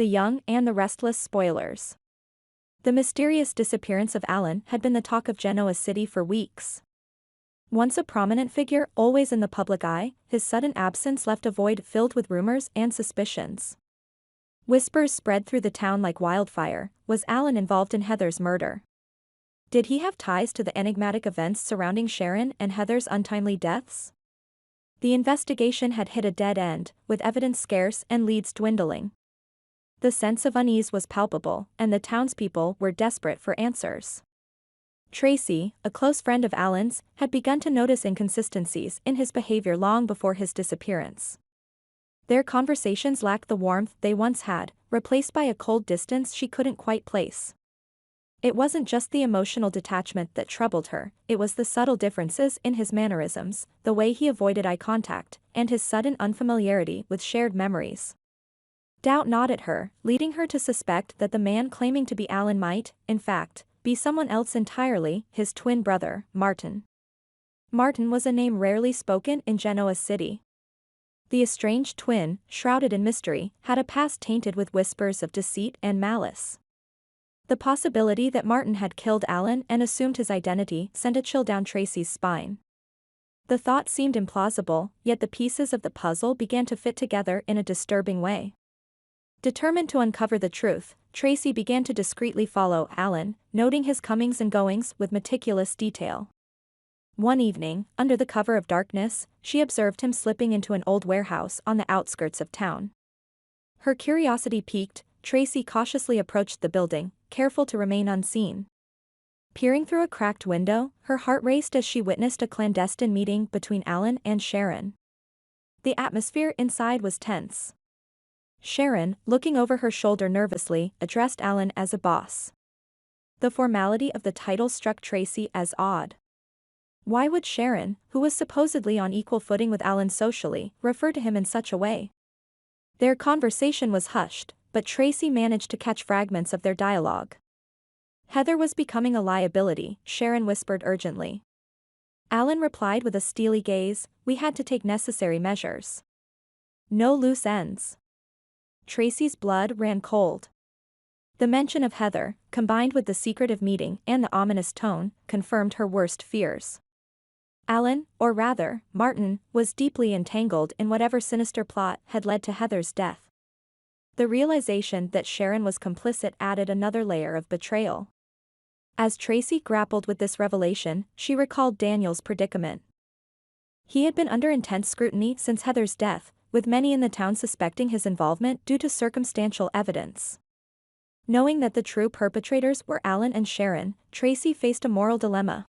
the young and the restless spoilers. The mysterious disappearance of Alan had been the talk of Genoa City for weeks. Once a prominent figure, always in the public eye, his sudden absence left a void filled with rumors and suspicions. Whispers spread through the town like wildfire. Was Alan involved in Heather's murder? Did he have ties to the enigmatic events surrounding Sharon and Heather's untimely deaths? The investigation had hit a dead end, with evidence scarce and leads dwindling. The sense of unease was palpable, and the townspeople were desperate for answers. Tracy, a close friend of Alan's, had begun to notice inconsistencies in his behavior long before his disappearance. Their conversations lacked the warmth they once had, replaced by a cold distance she couldn't quite place. It wasn't just the emotional detachment that troubled her, it was the subtle differences in his mannerisms, the way he avoided eye contact, and his sudden unfamiliarity with shared memories. Doubt gnawed at her, leading her to suspect that the man claiming to be Alan might, in fact, be someone else entirely, his twin brother, Martin. Martin was a name rarely spoken in Genoa City. The estranged twin, shrouded in mystery, had a past tainted with whispers of deceit and malice. The possibility that Martin had killed Alan and assumed his identity sent a chill down Tracy's spine. The thought seemed implausible, yet the pieces of the puzzle began to fit together in a disturbing way. Determined to uncover the truth, Tracy began to discreetly follow Alan, noting his comings and goings with meticulous detail. One evening, under the cover of darkness, she observed him slipping into an old warehouse on the outskirts of town. Her curiosity piqued, Tracy cautiously approached the building, careful to remain unseen. Peering through a cracked window, her heart raced as she witnessed a clandestine meeting between Alan and Sharon. The atmosphere inside was tense. Sharon, looking over her shoulder nervously, addressed Alan as a boss. The formality of the title struck Tracy as odd. Why would Sharon, who was supposedly on equal footing with Alan socially, refer to him in such a way? Their conversation was hushed, but Tracy managed to catch fragments of their dialogue. Heather was becoming a liability, Sharon whispered urgently. Alan replied with a steely gaze, we had to take necessary measures. No loose ends. Tracy's blood ran cold. The mention of Heather, combined with the secretive meeting and the ominous tone, confirmed her worst fears. Alan, or rather, Martin, was deeply entangled in whatever sinister plot had led to Heather's death. The realization that Sharon was complicit added another layer of betrayal. As Tracy grappled with this revelation, she recalled Daniel's predicament. He had been under intense scrutiny since Heather's death, with many in the town suspecting his involvement due to circumstantial evidence. Knowing that the true perpetrators were Alan and Sharon, Tracy faced a moral dilemma.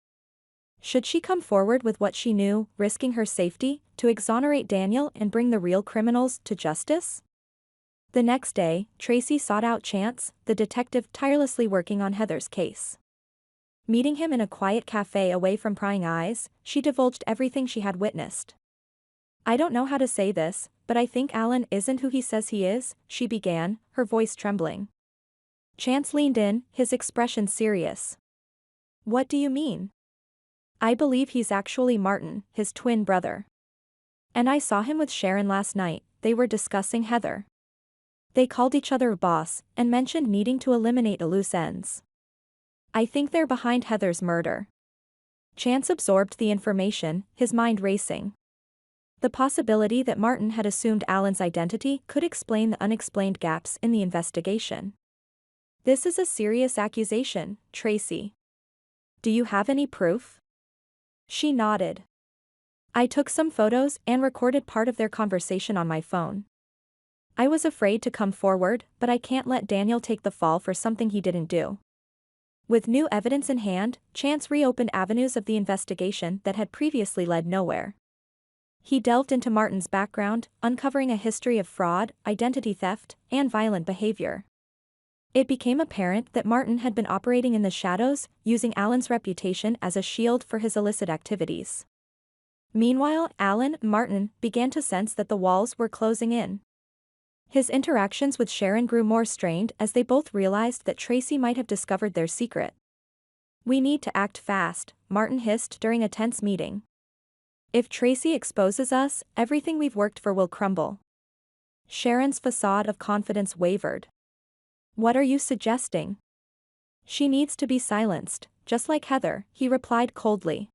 Should she come forward with what she knew, risking her safety, to exonerate Daniel and bring the real criminals to justice? The next day, Tracy sought out Chance, the detective tirelessly working on Heather's case. Meeting him in a quiet cafe away from prying eyes, she divulged everything she had witnessed. I don't know how to say this, but I think Alan isn't who he says he is, she began, her voice trembling. Chance leaned in, his expression serious. What do you mean? I believe he's actually Martin, his twin brother. And I saw him with Sharon last night, they were discussing Heather. They called each other boss, and mentioned needing to eliminate loose ends. I think they're behind Heather's murder. Chance absorbed the information, his mind racing. The possibility that Martin had assumed Alan's identity could explain the unexplained gaps in the investigation. This is a serious accusation, Tracy. Do you have any proof? She nodded. I took some photos and recorded part of their conversation on my phone. I was afraid to come forward, but I can't let Daniel take the fall for something he didn't do. With new evidence in hand, Chance reopened avenues of the investigation that had previously led nowhere. He delved into Martin's background, uncovering a history of fraud, identity theft, and violent behavior. It became apparent that Martin had been operating in the shadows, using Alan's reputation as a shield for his illicit activities. Meanwhile, Alan and Martin began to sense that the walls were closing in. His interactions with Sharon grew more strained as they both realized that Tracy might have discovered their secret. We need to act fast, Martin hissed during a tense meeting. If Tracy exposes us, everything we've worked for will crumble. Sharon's facade of confidence wavered. What are you suggesting? She needs to be silenced, just like Heather, he replied coldly.